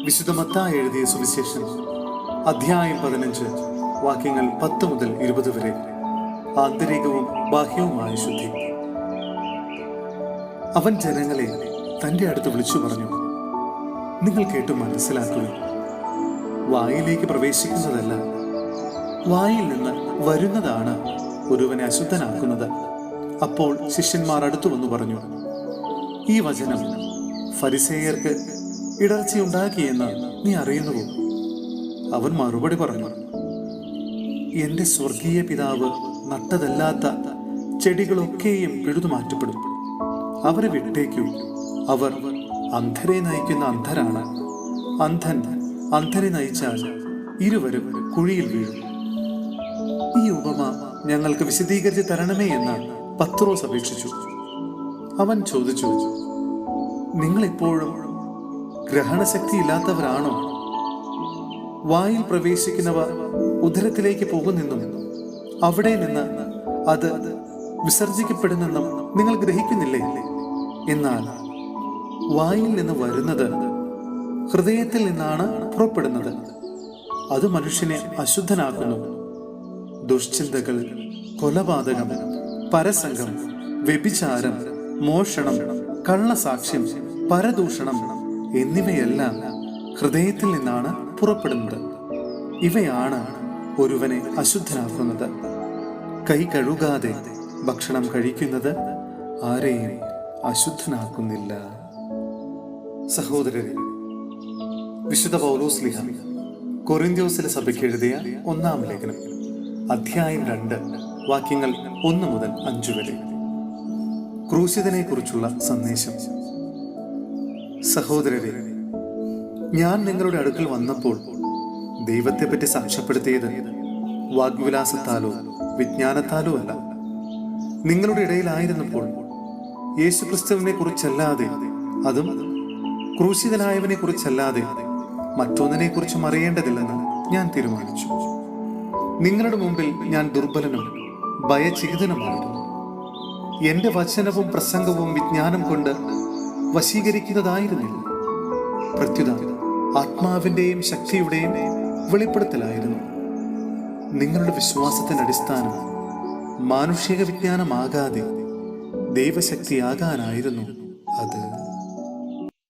വിശുദ്ധ മത്തായി എഴുതിയ സുവിശേഷം അധ്യായം 15 വാക്യങ്ങൾ 10 മുതൽ 20 വരെ. ആന്തരികവും ബാഹ്യവുമായ ശുദ്ധി. അവൻ ജനങ്ങളെ തൻ്റെ അടുത്ത് വിളിച്ചു പറഞ്ഞു, നിങ്ങൾ കേട്ടു മനസ്സിലാക്കുക. വായിലേക്ക് പ്രവേശിക്കുന്നതല്ല, വായിൽ നിന്ന് വരുന്നതാണ് ഒരുവനെ അശുദ്ധനാക്കുന്നത്. അപ്പോൾ ശിഷ്യന്മാർ അടുത്തു വന്നു പറഞ്ഞു, ഈ വചനം ഫരിസേയർക്ക് ഇടർച്ചയുണ്ടാക്കിയെന്ന് നീ അറിയുന്നുവോ? അവൻ മറുപടി പറഞ്ഞു, എന്റെ സ്വർഗീയ പിതാവ് നട്ടതല്ലാത്ത ചെടികളൊക്കെയും പിഴുതു മാറ്റപ്പെടും. അവരെ വിട്ടേക്കൂ, അവർ അന്ധരെ നയിക്കുന്ന അന്ധരാണ്. അന്ധൻ അന്ധരെ നയിച്ചാൽ ഇരുവരും കുഴിയിൽ വീഴും. ഈ ഉപമ ഞങ്ങൾക്ക് വിശദീകരിച്ച് തരണമേ എന്ന് പത്രോസ് അപേക്ഷിച്ചു. അവൻ ചോദിച്ചു, നിങ്ങളിപ്പോഴും ഗ്രഹണശക്തി ഇല്ലാത്തവരാണോ? വായിൽ പ്രവേശിക്കുന്നവ ഉദരത്തിലേക്ക് പോകുന്നെന്നും അവിടെ നിന്ന് അത് വിസർജിക്കപ്പെടുന്നെന്നും നിങ്ങൾ ഗ്രഹിക്കുന്നില്ലേ? എന്നാൽ വായിൽ നിന്ന് വരുന്നത് ഹൃദയത്തിൽ നിന്നാണ് പുറപ്പെടുന്നത്. അത് മനുഷ്യനെ അശുദ്ധനാക്കുന്നു. ദുഷ്ചിന്തകൾ, കൊലപാതകം, പരസംഗം, വ്യഭിചാരം, മോഷണം, കള്ളസാക്ഷ്യം, പരദൂഷണം എന്നിവയെല്ലാം ഹൃദയത്തിൽ നിന്നാണ് പുറപ്പെടുന്നത്. ഇവയാണ് ഒരുവനെ അശുദ്ധനാക്കുന്നത്. കൈ കഴുകാതെ ഭക്ഷണം കഴിക്കുന്നത് ആരെയും അശുദ്ധനാക്കുന്നില്ല. സഹോദരരെ, വിശുദ്ധ പൗലോസ്ലീഹ കൊരിന്ത്യോസിലെ സഭയ്ക്ക് എഴുതിയ 1-ാം ലേഖനം അധ്യായം 2 വാക്യങ്ങൾ 1 മുതൽ 5 വരെ. ക്രൂശിതനെ കുറിച്ചുള്ള സന്ദേശം. സഹോദരരെ, ഞാൻ നിങ്ങളുടെ അടുക്കൽ വന്നപ്പോൾ ദൈവത്തെപ്പറ്റി സാക്ഷ്യപ്പെടുത്തിയത് വാഗ്വിലാസത്താലോ വിജ്ഞാനത്താലോ അല്ല. നിങ്ങളുടെ ഇടയിലായിരുന്നപ്പോൾ യേശുക്രിസ്തുവിനെ കുറിച്ചല്ലാതെ, അതും ക്രൂശിതനായവനെ കുറിച്ചല്ലാതെ മറ്റൊന്നിനെ കുറിച്ചും അറിയേണ്ടതില്ലെന്ന് ഞാൻ തീരുമാനിച്ചു. നിങ്ങളുടെ മുമ്പിൽ ഞാൻ ദുർബലനും ഭയചകിതനുമായിരുന്നു. എന്റെ വചനവും പ്രസംഗവും വിജ്ഞാനം കൊണ്ട് വശീകരിക്കുന്നതായിരുന്നില്ല. പ്രത്യുത ആത്മാവിന്റെയും ശക്തിയുടെയും വെളിപ്പെടുത്തലായിരുന്നു. നിങ്ങളുടെ വിശ്വാസത്തിന്റെ അടിസ്ഥാനം മാനുഷിക വിജ്ഞാനമാകാതെ ദൈവശക്തിയാകാനായിരുന്നു അത്.